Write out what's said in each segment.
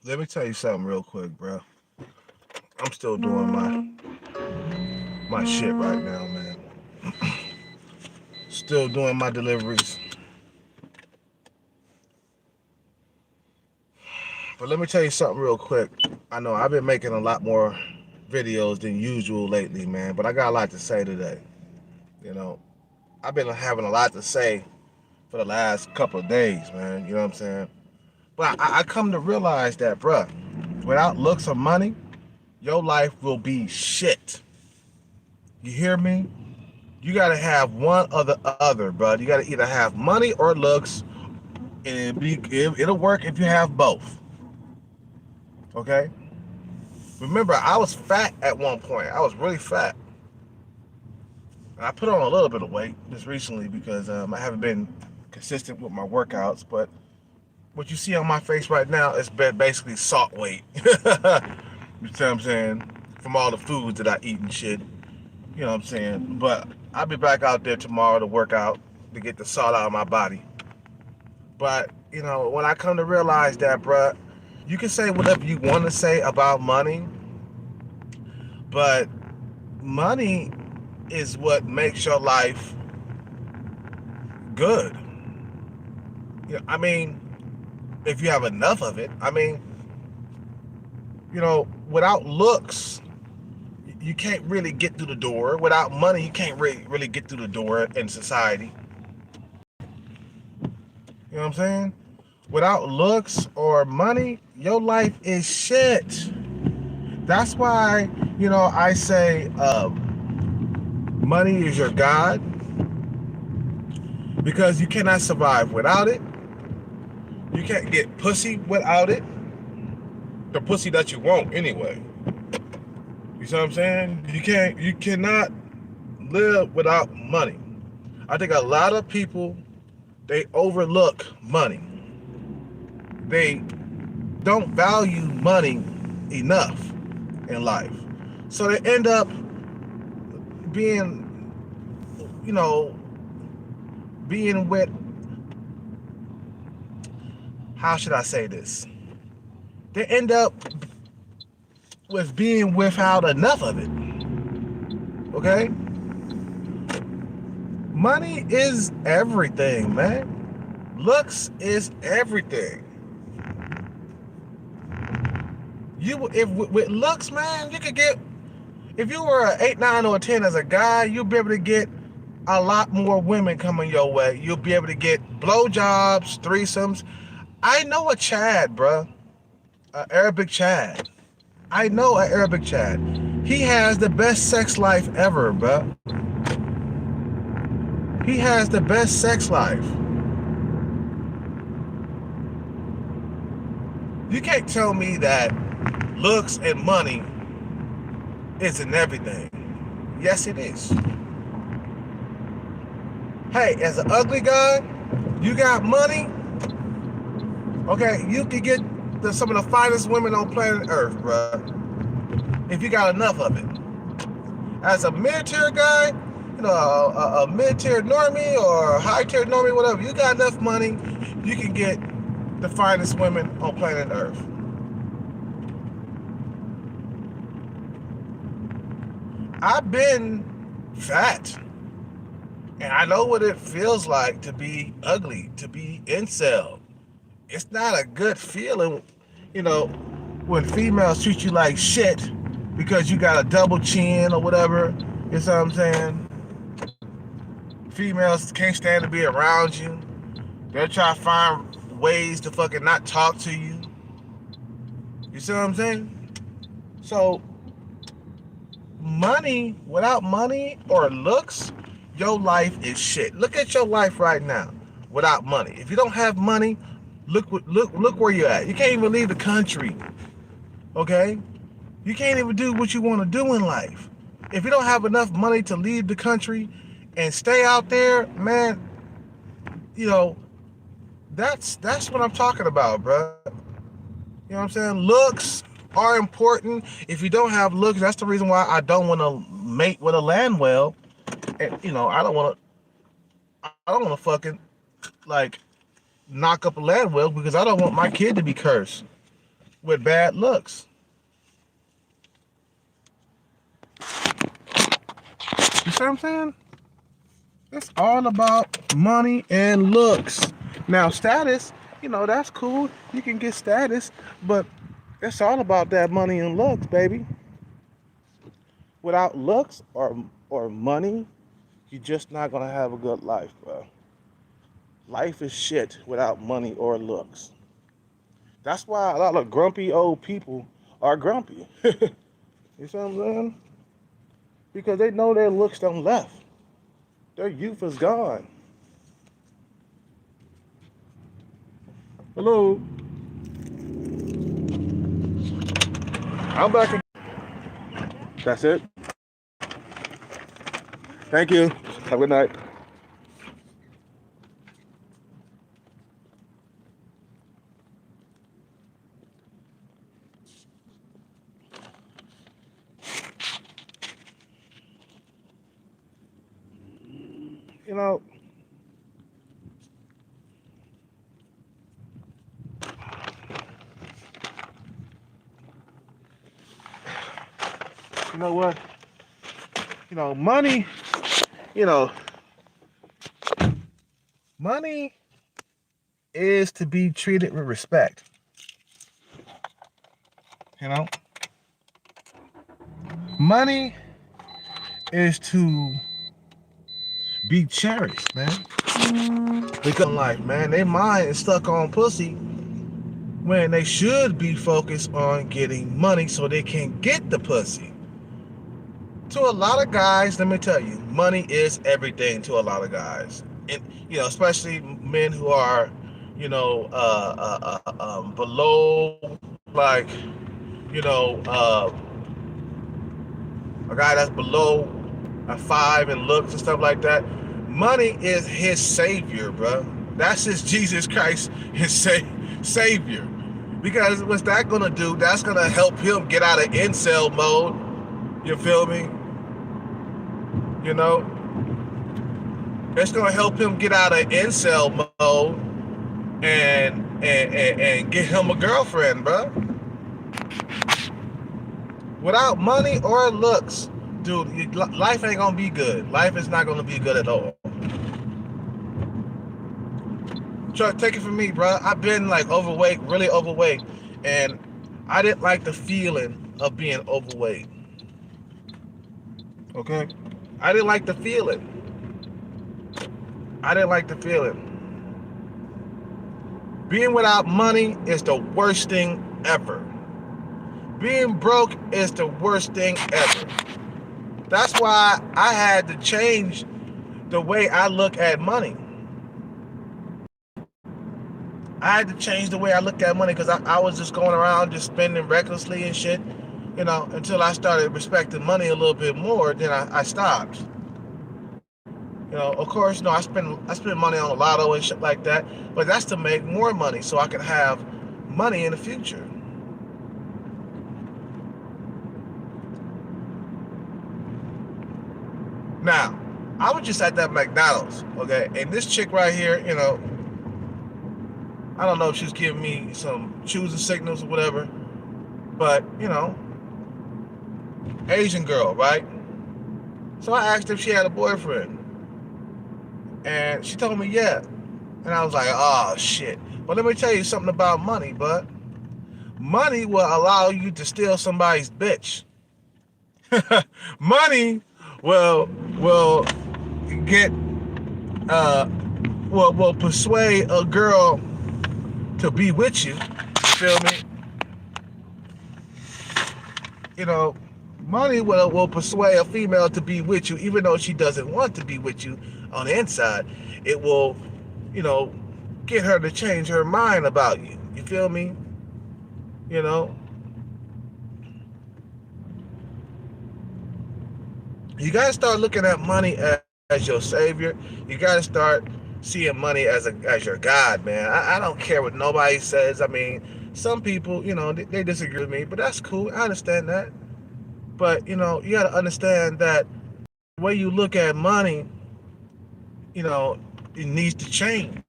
Let me tell you something real quick, bro. I'm still doing my shit right now, man. Still doing my deliveries. But let me tell you something real quick. I know I've been making a lot more videos than usual lately, man, but I got a lot to say today. You know, I've been having a lot to say for the last couple of days, man. You know what I'm saying? But I come to realize that, bruh, without looks or money, your life will be shit. You hear me? You gotta have one or the other, bro. You gotta either have money or looks, and it'll work if you have both. Okay? Remember, I was fat at one point. I was really fat. I put on a little bit of weight just recently because I haven't been consistent with my workouts. But what you see on my face right now is basically salt weight. You know what I'm saying? From all the foods that I eat and shit. You know what I'm saying? But I'll be back out there tomorrow to work out to get the salt out of my body. But, when I come to realize that, bruh, you can say whatever you want to say about money, but money is what makes your life good. I mean, if you have enough of it. I mean, without looks, you can't really get through the door. Without money, you can't really get through the door in society. You know what I'm saying? Without looks or money, your life is shit. That's why, I say money is your God because you cannot survive without it. You can't get pussy without it. The pussy that you want anyway. You see what I'm saying? You cannot live without money. I think a lot of people, they overlook money. They don't value money enough in life. So they end up being, you know, being with, how should I say this? They end up with being without enough of it. Okay? Money is everything, man. Looks is everything. If with looks, man, you could get, if you were an 8, 9, or a 10 as a guy, you'll be able to get a lot more women coming your way. You'll be able to get blowjobs, threesomes. I know a Chad, bruh. Arabic Chad. I know an Arabic Chad. He has the best sex life ever, bruh. He has the best sex life. You can't tell me that looks and money isn't everything. Yes, it is. Hey, as an ugly guy, you got money, okay, you can get some of the finest women on planet Earth, bruh, if you got enough of it. As a mid-tier guy, a mid-tier normie or a high-tier normie, whatever, you got enough money, you can get the finest women on planet Earth. I've been fat, and I know what it feels like to be ugly, to be incel. It's not a good feeling, when females treat you like shit because you got a double chin or whatever. You know what I'm saying? Females can't stand to be around you. They'll try to find ways to fucking not talk to you. You see what I'm saying? So, money, without money or looks, your life is shit. Look at your life right now without money. If you don't have money, look where you're at. You can't even leave the country. Okay? You can't even do what you want to do in life. If you don't have enough money to leave the country and stay out there, man, that's what I'm talking about, bro. You know what I'm saying? Looks are important. If you don't have looks, that's the reason why I don't want to mate with a land whale. And I don't want to fucking like knock up a land whale because I don't want my kid to be cursed. with bad looks. You see what I'm saying? It's all about money and looks. Now, status, that's cool. You can get status, but it's all about that money and looks, baby. Without looks or money, you're just not gonna have a good life, bro. Life is shit without money or looks. That's why a lot of grumpy old people are grumpy. You see what I'm saying? Because they know their looks done left. Their youth is gone. Hello. I'm back again. That's it. Thank you. Have a good night. You know, you know what? Money, you know, money is to be treated with respect. You know? Money is to be cherished, man. Because in life, man, their mind is stuck on pussy when they should be focused on getting money so they can get the pussy. To a lot of guys, let me tell you, money is everything to a lot of guys. And, especially men who are, below, like, a guy that's below a 5 in looks and stuff like that. Money is his savior, bro. That's his Jesus Christ, his savior. Because what's that gonna do? That's gonna help him get out of incel mode. You feel me? It's gonna help him get out of incel mode and get him a girlfriend, bro. Without money or looks, dude, life ain't gonna be good. Life is not gonna be good at all. Take it from me, bro. I've been like overweight, really overweight, and I didn't like the feeling of being overweight. Okay? I didn't like the feeling. Being without money is the worst thing ever. Being broke is the worst thing ever. That's why I had to change the way I look at money. I had to change the way I look at money because I was just going around just spending recklessly and shit, until I started respecting money a little bit more. Then I stopped. Of course, I spend money on a lotto and shit like that, but that's to make more money so I can have money in the future. Now, I was just at that McDonald's, okay, and this chick right here, I don't know if she's giving me some choosing signals or whatever, but, Asian girl, right? So I asked if she had a boyfriend, and she told me yeah, and I was like, oh shit. But let me tell you something about money, bud. Money will allow you to steal somebody's bitch. Money will get will persuade a girl to be with you. You feel me? Money will persuade a female to be with you, even though she doesn't want to be with you on the inside. It will, get her to change her mind about you. You feel me? You gotta start looking at money as your savior. You gotta start seeing money as your God, man. I don't care what nobody says. I mean, some people, they disagree with me, but that's cool. I understand that. But, you gotta understand that the way you look at money, it needs to change.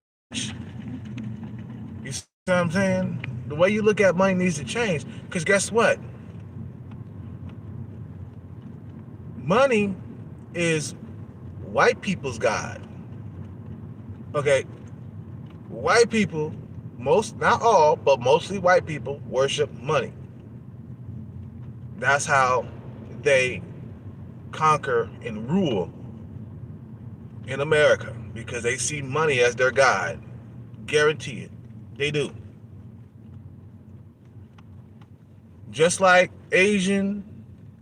You see what I'm saying? The way you look at money needs to change. Because guess what? Money is white people's God. Okay? White people, most, not all, but mostly white people worship money. That's how they conquer and rule in America, because they see money as their God. Guarantee it. They do. Just like Asian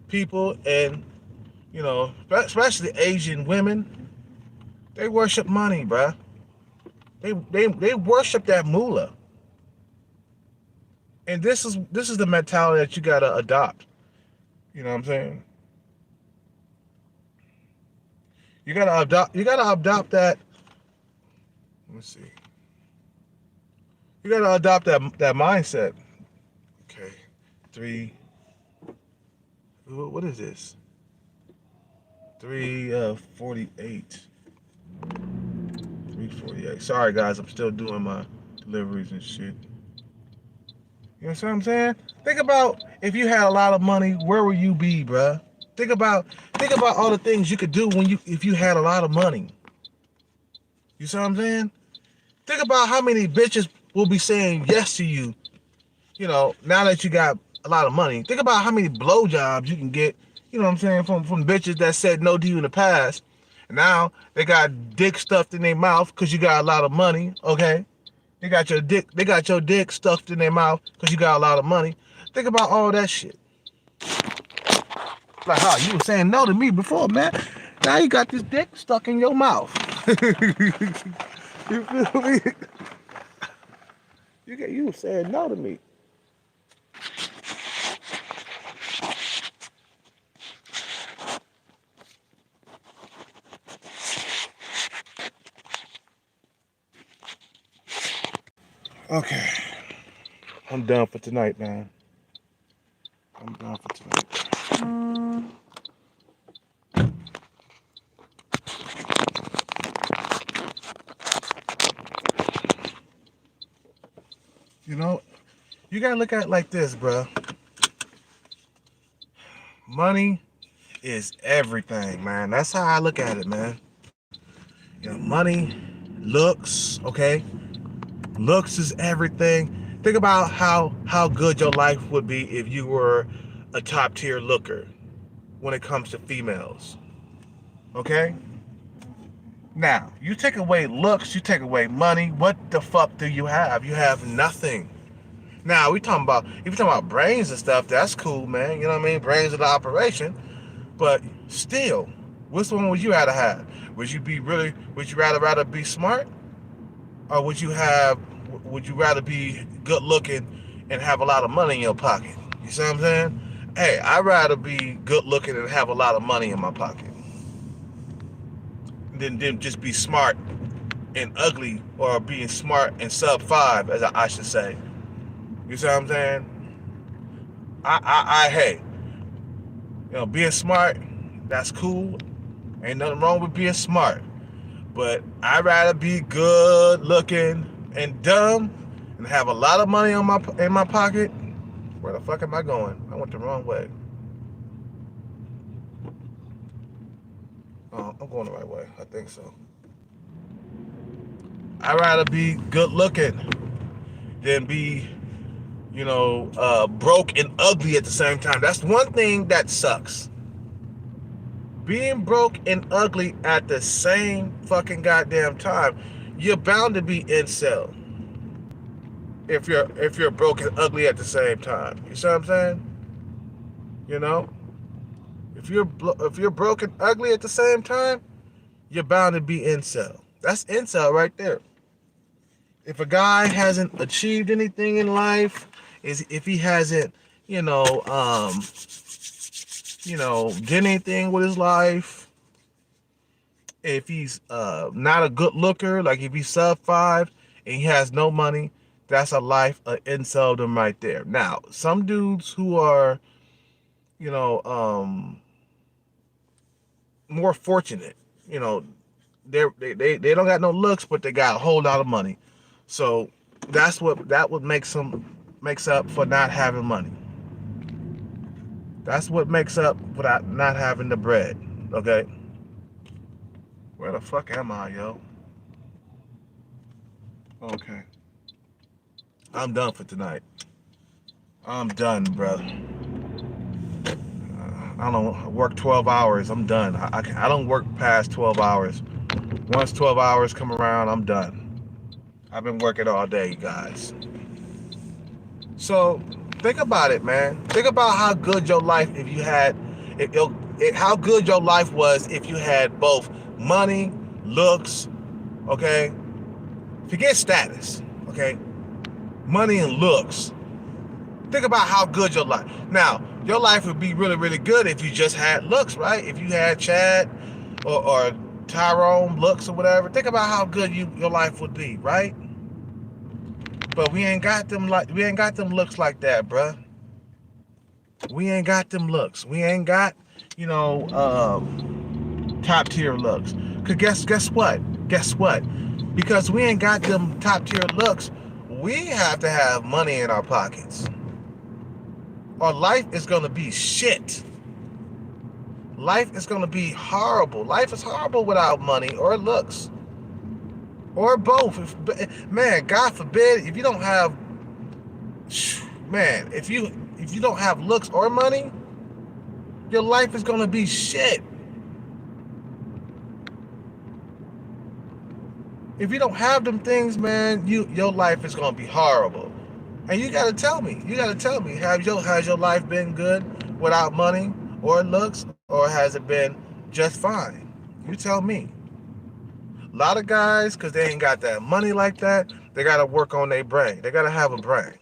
people and, especially Asian women, they worship money, bruh. They worship that moolah. And this is the mentality that you gotta adopt. You know what I'm saying? You gotta adopt that. Let me see. You gotta adopt that mindset. Okay. 3. What is this? 348. 348. Sorry guys, I'm still doing my deliveries and shit. You know what I'm saying? Think about if you had a lot of money, where would you be, bruh? Think about all the things you could do if you had a lot of money. You see what I'm saying? Think about how many bitches will be saying yes to you, now that you got a lot of money. Think about how many blowjobs you can get, you know what I'm saying, from bitches that said no to you in the past. And now they got dick stuffed in their mouth because you got a lot of money, okay? They got your dick stuffed in their mouth because you got a lot of money. Think about all that shit. Like how you were saying no to me before, man. Now you got this dick stuck in your mouth. You feel me? You were saying no to me. Okay. I'm done for tonight, man. I'm done for tonight. You gotta look at it like this, bro. Money is everything, man. That's how I look at it, man. Money, looks, okay? Looks is everything. Think about how good your life would be if you were a top tier looker when it comes to females. Okay? Now, you take away looks, you take away money, what the fuck do you have? You have nothing. Now, if you're talking about brains and stuff, that's cool, man. You know what I mean? Brains of the operation. But still, which one would you rather have? Would you rather be smart? Or would you rather be good looking and have a lot of money in your pocket? You see what I'm saying? Hey, I'd rather be good looking and have a lot of money in my pocket than just be smart and ugly, or being smart and sub 5, as I should say. You see what I'm saying? Hey, being smart, that's cool. Ain't nothing wrong with being smart. But I'd rather be good looking and dumb and have a lot of money in my pocket. Where the fuck am I going? I went the wrong way. Oh, I'm going the right way. I think so. I'd rather be good looking than be, broke and ugly at the same time. That's one thing that sucks. Being broke and ugly at the same fucking goddamn time. You're bound to be incel if you're broke and ugly at the same time. You see what I'm saying? If you're broke and ugly at the same time, you're bound to be incel. That's incel right there. If a guy hasn't achieved anything in life, if he hasn't, did anything with his life, if he's not a good looker, like if he's sub 5 and he has no money, that's a life of inceldom right there. Now, some dudes who are, more fortunate, they don't got no looks, but they got a whole lot of money. So that would make some makes up for not having money. That's what makes up without not having the bread. Okay? Where the fuck am I, yo? Okay. I'm done for tonight. I'm done, brother. I don't work 12 hours. I'm done. I don't work past 12 hours. Once 12 hours come around, I'm done. I've been working all day, guys. So think about it, man. Think about how good your life if you had, how good your life was if you had both money, looks, okay? Forget status, okay? Money and looks. Think about how good your life. Now, your life would be really, really good if you just had looks, right? If you had Chad or Tyrone looks or whatever. Think about how good your life would be, right? But we ain't got them looks like that, bruh. We ain't got them looks. We ain't got, top tier looks. Cause guess what? Guess what? Because we ain't got them top tier looks, we have to have money in our pockets. Or life is gonna be shit. Life is gonna be horrible. Life is horrible without money or looks. Or both. Man, God forbid, if you don't have, man, if you don't have looks or money, your life is gonna be shit. If you don't have them things, man, your life is gonna be horrible. And you gotta tell me. Has your life been good without money or looks, or has it been just fine? You tell me. A lot of guys, because they ain't got that money like that, they gotta work on their brain. They gotta have a brain.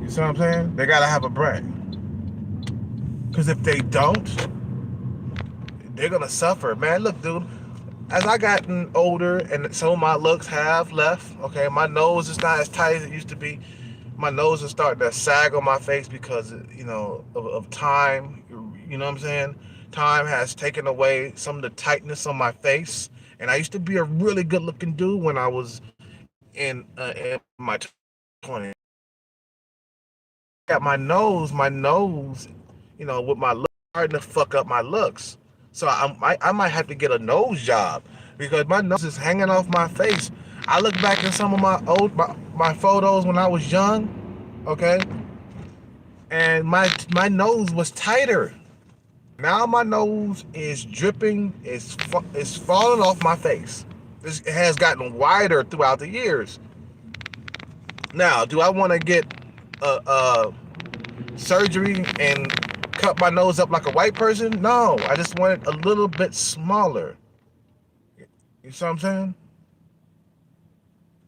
You see what I'm saying? They gotta have a brain. Because if they don't, they're gonna suffer. Man, look, dude, as I gotten older and some of my looks have left, okay, my nose is not as tight as it used to be. My nose is starting to sag on my face because, of time. You know what I'm saying? Time has taken away some of the tightness on my face. And I used to be a really good looking dude when I was in my 20s. Got my nose, with my look starting to fuck up my looks. So I might have to get a nose job because my nose is hanging off my face. I look back in some of my photos when I was young, okay, and my nose was tighter. Now my nose is dripping, it's falling off my face. It has gotten wider throughout the years. Now, do I want to get a surgery and cut my nose up like a white person? No, I just want it a little bit smaller. You see what I'm saying?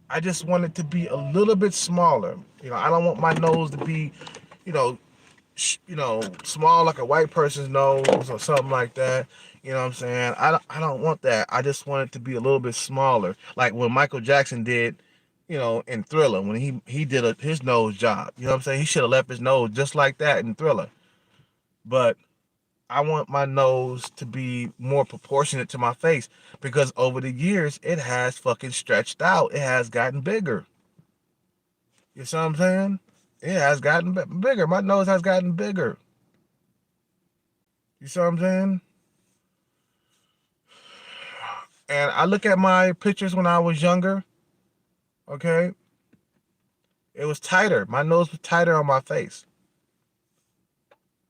I just want it to be a little bit smaller. I don't want my nose to be, you know, small like a white person's nose or something like that. You know what I'm saying? I don't want that. I just want it to be a little bit smaller, like when Michael Jackson did, in Thriller when he did his nose job. You know what I'm saying? He should have left his nose just like that in Thriller. But I want my nose to be more proportionate to my face because over the years it has fucking stretched out. It has gotten bigger. You see what I'm saying? It has gotten bigger. My nose has gotten bigger. You see what I'm saying? And I look at my pictures when I was younger, okay? It was tighter. My nose was tighter on my face.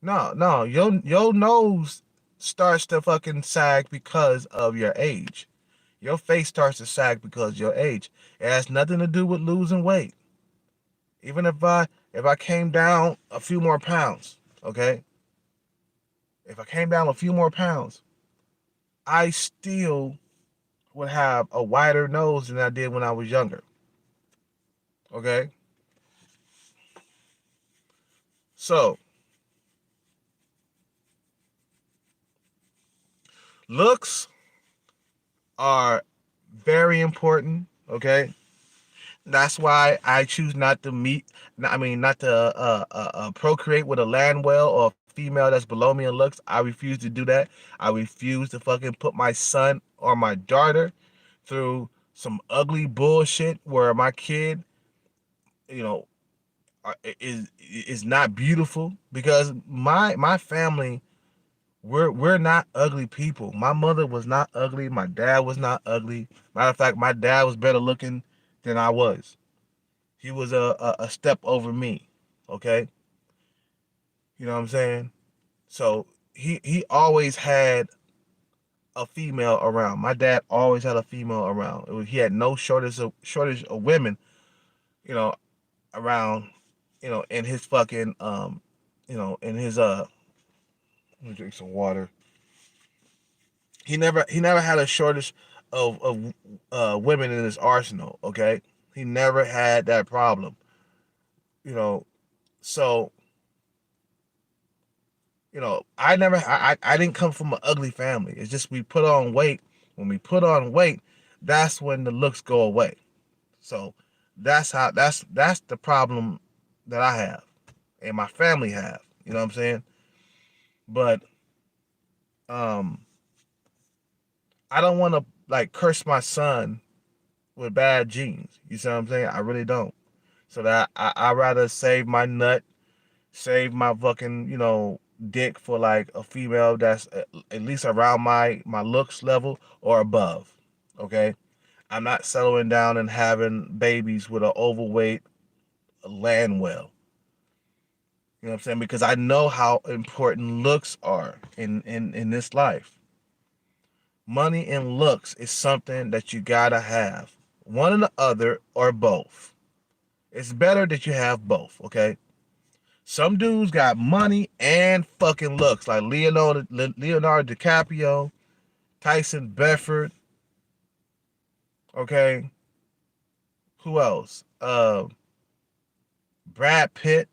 No, your nose starts to fucking sag because of your age. Your face starts to sag because of your age. It has nothing to do with losing weight. Even if I came down a few more pounds, okay? If I came down a few more pounds, I still would have a wider nose than I did when I was younger. Okay? So, looks are very important, okay? That's why I choose not to not to procreate with a land whale or a female that's below me in looks. I refuse to do that. I refuse to fucking put my son or my daughter through some ugly bullshit where my kid you know, is not beautiful, because my family, we're not ugly people. My mother was not ugly. My dad was not ugly. Matter of fact, my dad was better looking than I was. He was a step over me. Okay, you know what I'm saying? So he always had a female around. My dad always had a female around. He had no shortage of women, you know, around, in his fucking in his let me drink some water. He never had a shortage of women in his arsenal. Okay, he never had that problem. You know, so I didn't come from an ugly family. It's just we put on weight. When we put on weight, that's when the looks go away. So that's the problem that I have and my family have. You know what I'm saying? But um, I don't want to like curse my son with bad genes. You see what I'm saying? I really don't. So that I rather save my nut, save my fucking dick for like a female that's at least around my looks level or above. Okay, I'm not settling down and having babies with an overweight land well. You know what I'm saying? Because I know how important looks are in this life. Money and looks is something that you gotta have. One or the other or both. It's better that you have both, okay? Some dudes got money and fucking looks, like Leonardo DiCaprio, Tyson Bedford, okay? Who else? Brad Pitt.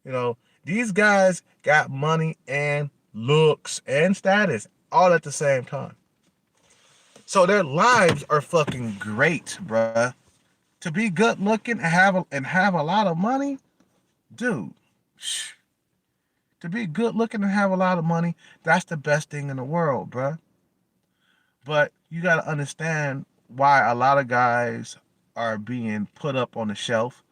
You know, these guys got money and looks and status all at the same time. So their lives are fucking great, bruh. To be good looking and have a lot of money, dude. To be good looking and have a lot of money, that's the best thing in the world, bruh. But you gotta understand why a lot of guys are being put up on the shelf,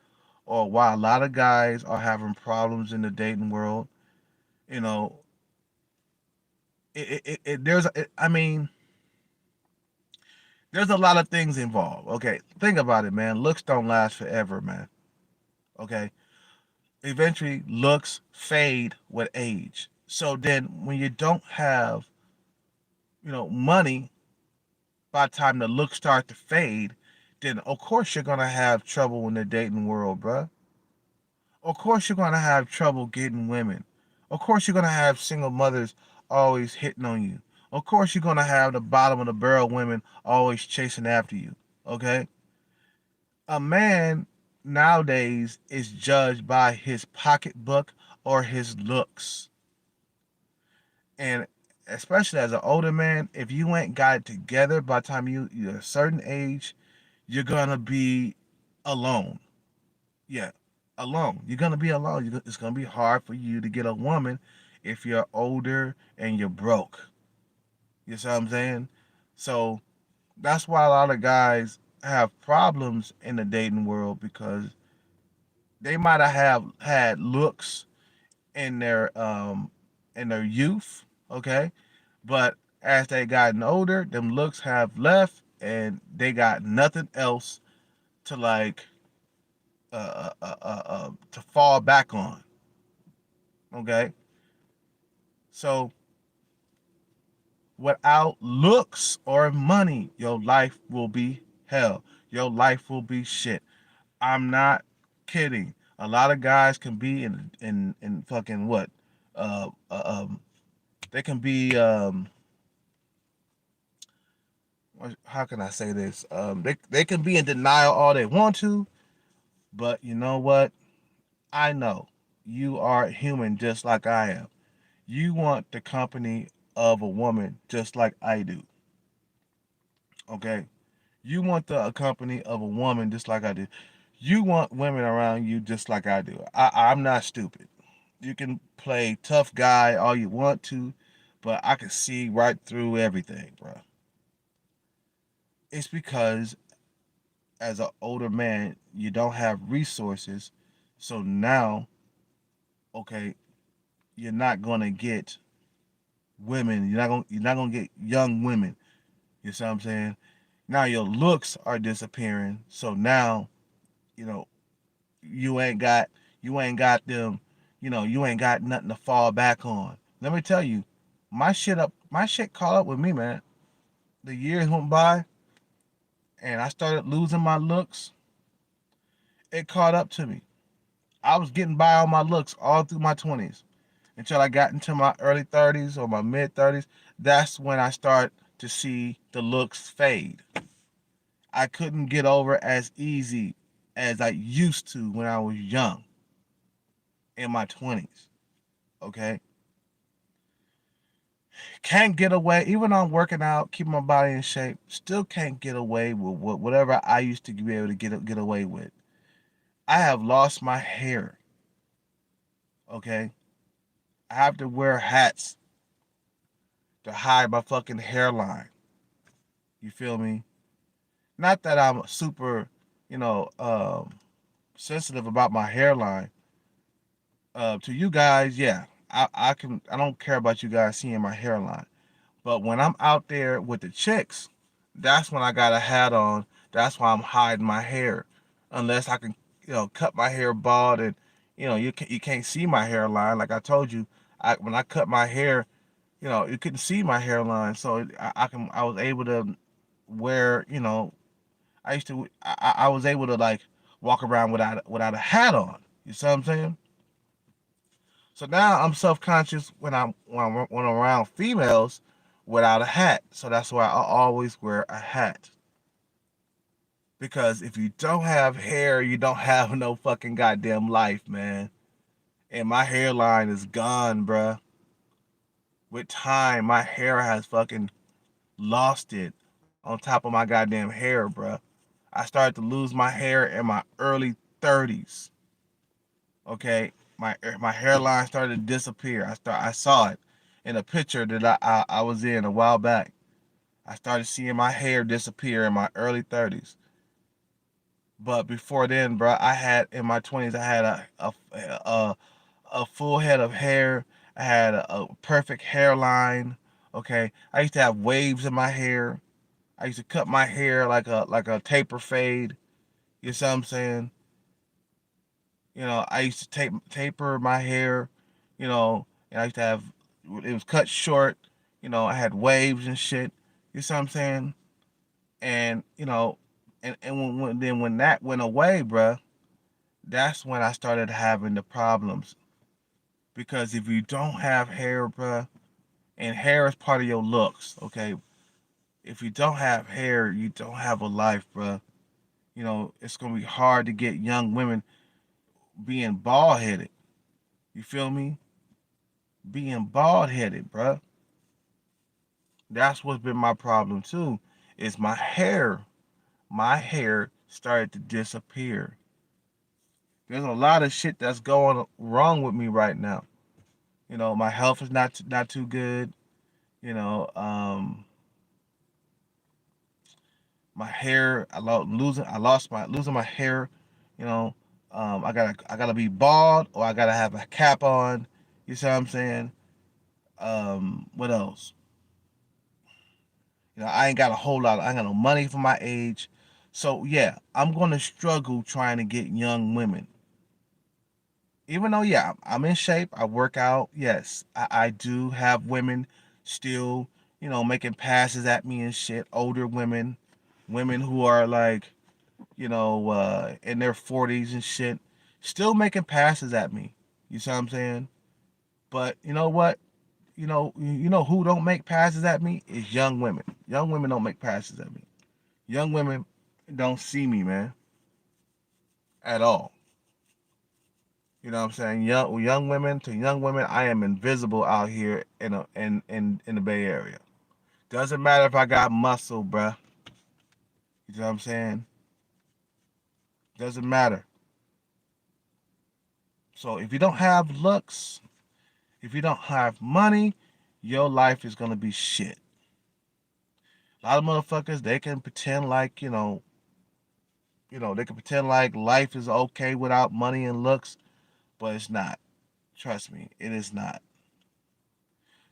or why a lot of guys are having problems in the dating world. You know, I mean, there's a lot of things involved. Okay, think about it, man. Looks don't last forever, man. Okay, eventually looks fade with age. So then, when you don't have, money, by the time the looks start to fade, then of course you're gonna have trouble in the dating world, bruh. Of course you're gonna have trouble getting women. Of course you're gonna have single mothers always hitting on you. Of course you're gonna have the bottom of the barrel women always chasing after you. Okay? A man nowadays is judged by his pocketbook or his looks. And especially as an older man, if you ain't got it together by the time you're a certain age, you're gonna be alone. Yeah, alone. You're gonna be alone. It's gonna be hard for you to get a woman if you're older and you're broke. You see what I'm saying? So that's why a lot of guys have problems in the dating world, because they might have had looks in their youth, okay, but as they gotten older, them looks have left, and they got nothing else to like to fall back on. Okay, so without looks or money, your life will be hell. Your life will be shit. I'm not kidding. A lot of guys can be in fucking what? Uh, uh, um, they can be how can I say this? They can be in denial all they want to, but you know what? I know you are human just like I am. You want the company of a woman just like I do. Okay? You want the company of a woman just like I do. You want women around you just like I do. I'm not stupid. You can play tough guy all you want to, but I can see right through everything, bro. It's because as an older man, you don't have resources. So now, okay, you're not gonna get women. You're not gonna get young women. You see what I'm saying? Now your looks are disappearing. So now, you know, you ain't got them, you ain't got nothing to fall back on. Let me tell you, my shit caught up with me, man. The years went by and I started losing my looks. It caught up to me. I was getting by on my looks all through my 20s until I got into my early 30s or my mid 30s. That's when I start to see the looks fade. I couldn't get over as easy as I used to when I was young in my 20s. Okay? Can't get away, even though I'm working out, keeping my body in shape, still can't get away with whatever I used to be able to get away with. I have lost my hair. Okay? I have to wear hats to hide my fucking hairline. You feel me? Not that I'm super, you know, sensitive about my hairline. To you guys, yeah, I don't care about you guys seeing my hairline. But when I'm out there with the chicks, that's when I got a hat on. That's why I'm hiding my hair, unless I can, cut my hair bald and, you can't see my hairline. Like I told you, when I cut my hair, you couldn't see my hairline, so I was able to wear, I was able to like walk around without a hat on. You see what I'm saying? So now I'm self conscious when I'm around females without a hat. So that's why I always wear a hat. Because if you don't have hair, you don't have no fucking goddamn life, man. And my hairline is gone, bruh. With time, my hair has fucking lost it on top of my goddamn hair, bruh. I started to lose my hair in my early 30s. Okay, my hairline started to disappear. I saw it in a picture that I was in a while back. I started seeing my hair disappear in my early 30s. But before then, bro, I had in my 20s, I had a full head of hair. I had a perfect hairline. Okay, I used to have waves in my hair. I used to cut my hair like a taper fade. You see what I'm saying? I used to taper my hair, and I used to have it was cut short. I had waves and shit. You see what I'm saying? And when that went away, bruh, that's when I started having the problems. Because if you don't have hair, bruh, and hair is part of your looks, okay? If you don't have hair, you don't have a life, bruh. It's gonna be hard to get young women being bald headed. You feel me? Being bald headed, bruh. That's what's been my problem too. Is my hair. My hair started to disappear. There's a lot of shit that's going wrong with me right now. My health is not too good. You know, um, my hair. I lost my losing my hair. You know, I gotta be bald or I gotta have a cap on. You see what I'm saying? What else? I ain't got a whole lot. I ain't got no money for my age. So yeah, I'm gonna struggle trying to get young women. Even though, yeah, I'm in shape, I work out. Yes, I do have women still, making passes at me and shit. Older women, women who are like, in their 40s and shit, still making passes at me. You see what I'm saying? But you know what? You know who don't make passes at me is young women. Young women don't make passes at me. Young women don't see me, man, at all. You know what I'm saying? Young women to young women, I am invisible out here in the Bay Area. Doesn't matter if I got muscle, bruh. You know what I'm saying? Doesn't matter. So if you don't have looks, if you don't have money, your life is gonna be shit. A lot of motherfuckers, they can pretend like, They can pretend like life is okay without money and looks, but it's not. Trust me, it is not.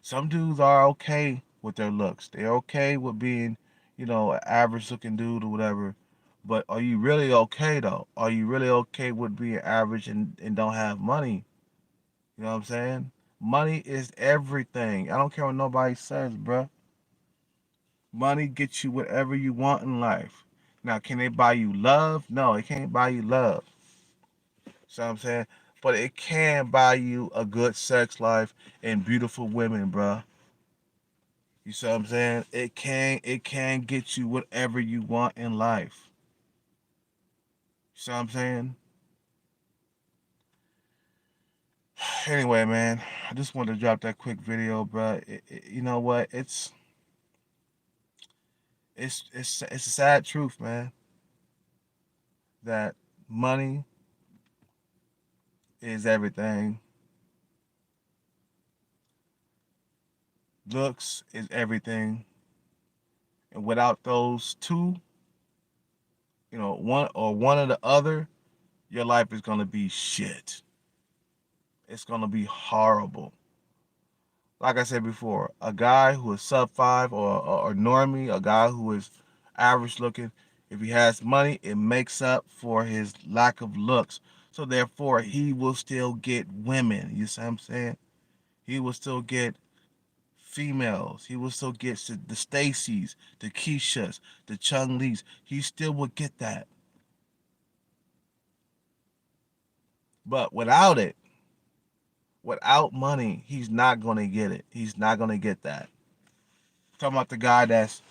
Some dudes are okay with their looks. They're okay with being, an average looking dude or whatever. But are you really okay though? Are you really okay with being average and don't have money? You know what I'm saying? Money is everything. I don't care what nobody says, bruh. Money gets you whatever you want in life. Now, can it buy you love? No, it can't buy you love. See what I'm saying? But it can buy you a good sex life and beautiful women, bruh. You see what I'm saying? It can get you whatever you want in life. You see what I'm saying? Anyway, man, I just wanted to drop that quick video, bruh. You know what? It's a sad truth, man, that money is everything. Looks is everything. And without those two, one or the other, your life is gonna be shit. It's gonna be horrible. Like I said before, a guy who is sub five or normie, a guy who is average looking, if he has money, it makes up for his lack of looks. So therefore, he will still get women. You see what I'm saying? He will still get females. He will still get the Stacys, the Keishas, the Chung Lees. He still will get that. But without money, he's not gonna get it. He's not gonna get that. Talking about the guy that's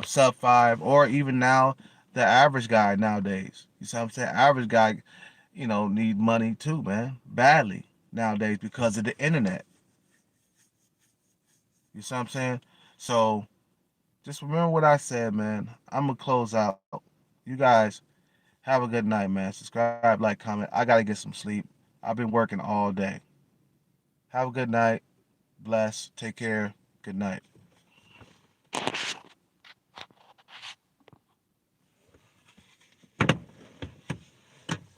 sub five, or even now the average guy nowadays. You see what I'm saying? Average guy, need money too, man, badly nowadays because of the internet. You see what I'm saying? So just remember what I said, man. I'm gonna close out. You guys have a good night, man. Subscribe, like, comment. I gotta get some sleep. I've been working all day. Have a good night. Bless. Take care. Good night.